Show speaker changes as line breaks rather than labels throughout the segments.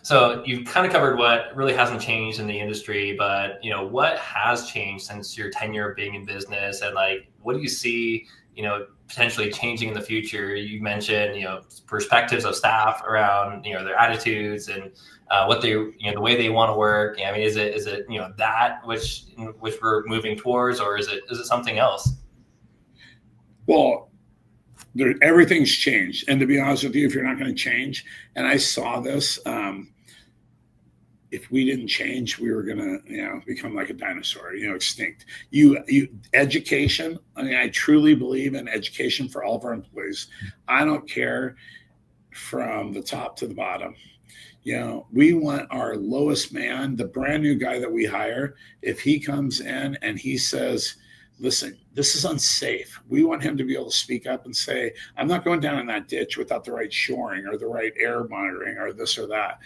So you've kind of covered what really hasn't changed in the industry, but what has changed since your tenure of being in business, and like, what do you see, potentially changing in the future? You mentioned, perspectives of staff around, their attitudes and what they, the way they want to work. I mean, is it, that which we're moving towards, or is it something else?
Well, everything's changed. And to be honest with you, if you're not going to change, and I saw this, if we didn't change, we were going to, become like a dinosaur, extinct. Education. I mean, I truly believe in education for all of our employees. I don't care from the top to the bottom. We want our lowest man, the brand new guy that we hire, if he comes in and he says, listen, this is unsafe, we want him to be able to speak up and say, I'm not going down in that ditch without the right shoring or the right air monitoring or this or that.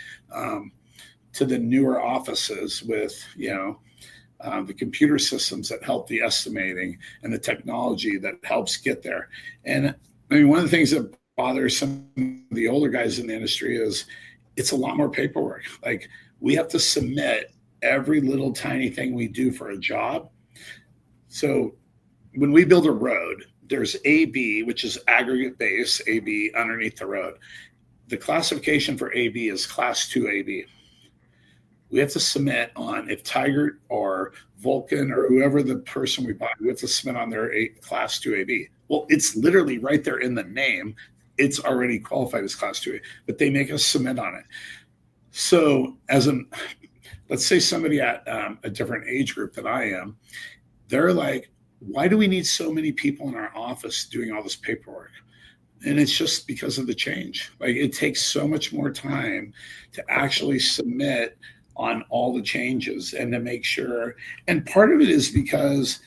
To the newer offices with, the computer systems that help the estimating and the technology that helps get there. And I mean, one of the things that bothers some of the older guys in the industry is it's a lot more paperwork. Like, we have to submit every little tiny thing we do for a job. So when we build a road, there's AB, which is aggregate base, AB underneath the road. The classification for AB is class 2 AB. We have to submit on, if Tiger or Vulcan or whoever the person we buy, we have to submit on their class 2 AB. Well, it's literally right there in the name. It's already qualified as class 2A, but they make us submit on it. So let's say somebody at a different age group than I am, they're like, why do we need so many people in our office doing all this paperwork? And it's just because of the change. Like, it takes so much more time to actually submit on all the changes and to make sure. And part of it is because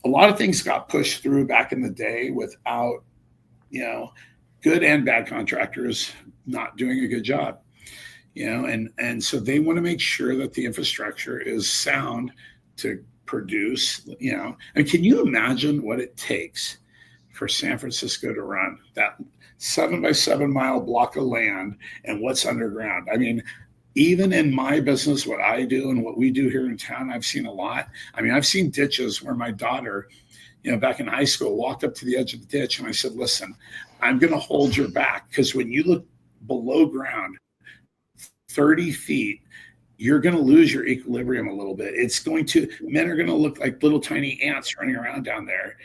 a lot of things got pushed through back in the day without, good and bad contractors not doing a good job, and so they want to make sure that the infrastructure is sound to produce, and can you imagine what it takes for San Francisco to run that 7-by-7 mile block of land and what's underground? I mean, even in my business, what I do and what we do here in town, I've seen a lot. I mean, I've seen ditches where my daughter, back in high school, walked up to the edge of the ditch and I said, listen, I'm going to hold your back, because when you look below ground 30 feet, you're going to lose your equilibrium a little bit. Men are going to look like little tiny ants running around down there,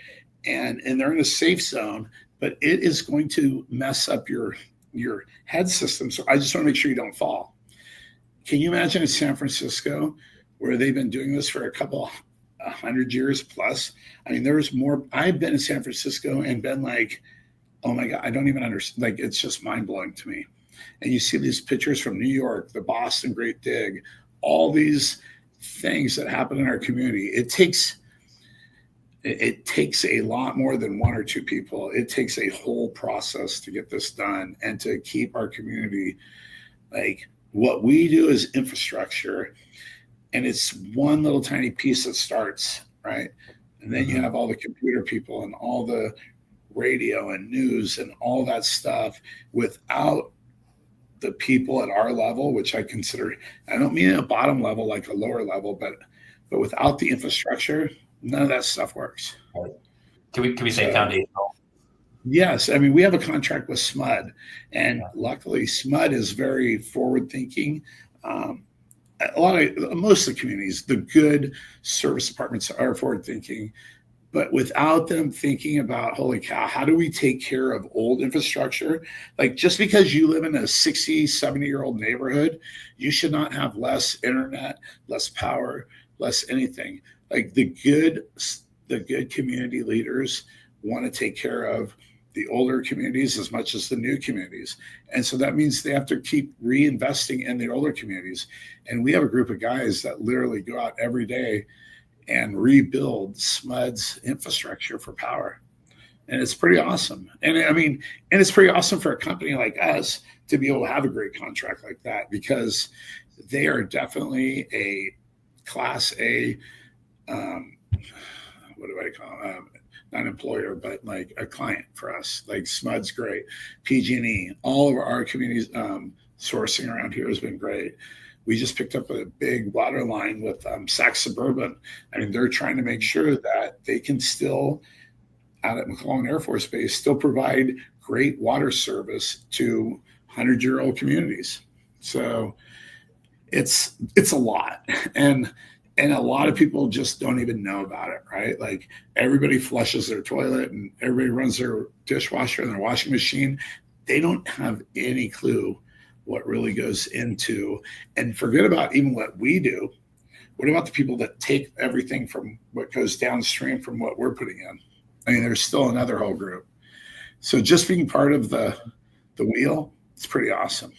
and they're in a safe zone, but it is going to mess up your head system. So I just want to make sure you don't fall. Can you imagine in San Francisco, where they've been doing this for a couple 100 years plus? I mean, there's more. I've been in San Francisco and been like, oh my God, I don't even understand. Like, it's just mind blowing to me. And you see these pictures from New York, the Boston Great Dig, all these things that happen in our community. It takes a lot more than one or two people. It takes a whole process to get this done and to keep our community. Like, what we do is infrastructure, and it's one little tiny piece that starts, right? And then you have all the computer people and all the radio and news and all that stuff. Without the people at our level, which I consider, I don't mean a bottom level, like a lower level, but without the infrastructure, none of that stuff works.
Can we say foundational?
Yes. I mean, we have a contract with SMUD, and luckily SMUD is very forward thinking. Most of the communities, the good service departments are forward thinking, but without them thinking about, holy cow, how do we take care of old infrastructure? Like, just because you live in a 60, 70-year-old neighborhood, you should not have less internet, less power, less anything. Like, the good community leaders want to take care of the older communities as much as the new communities. And so that means they have to keep reinvesting in the older communities. And we have a group of guys that literally go out every day and rebuild SMUD's infrastructure for power. And it's pretty awesome. And it's pretty awesome for a company like us to be able to have a great contract like that, because they are definitely a class A, what do I call it? Not an employer, but like a client for us. Like, SMUD's great, PG&E, all of our communities, sourcing around here has been great. We just picked up a big water line with Sac Suburban. I mean, they're trying to make sure that they can still, out at McClellan Air Force Base, still provide great water service to 100-year-old communities. So it's a lot. And a lot of people just don't even know about it, right? Like everybody flushes their toilet and everybody runs their dishwasher and their washing machine. They don't have any clue what really goes into, and forget about even what we do. What about the people that take everything from what goes downstream from what we're putting in? I mean, there's still another whole group. So just being part of the wheel, it's pretty awesome.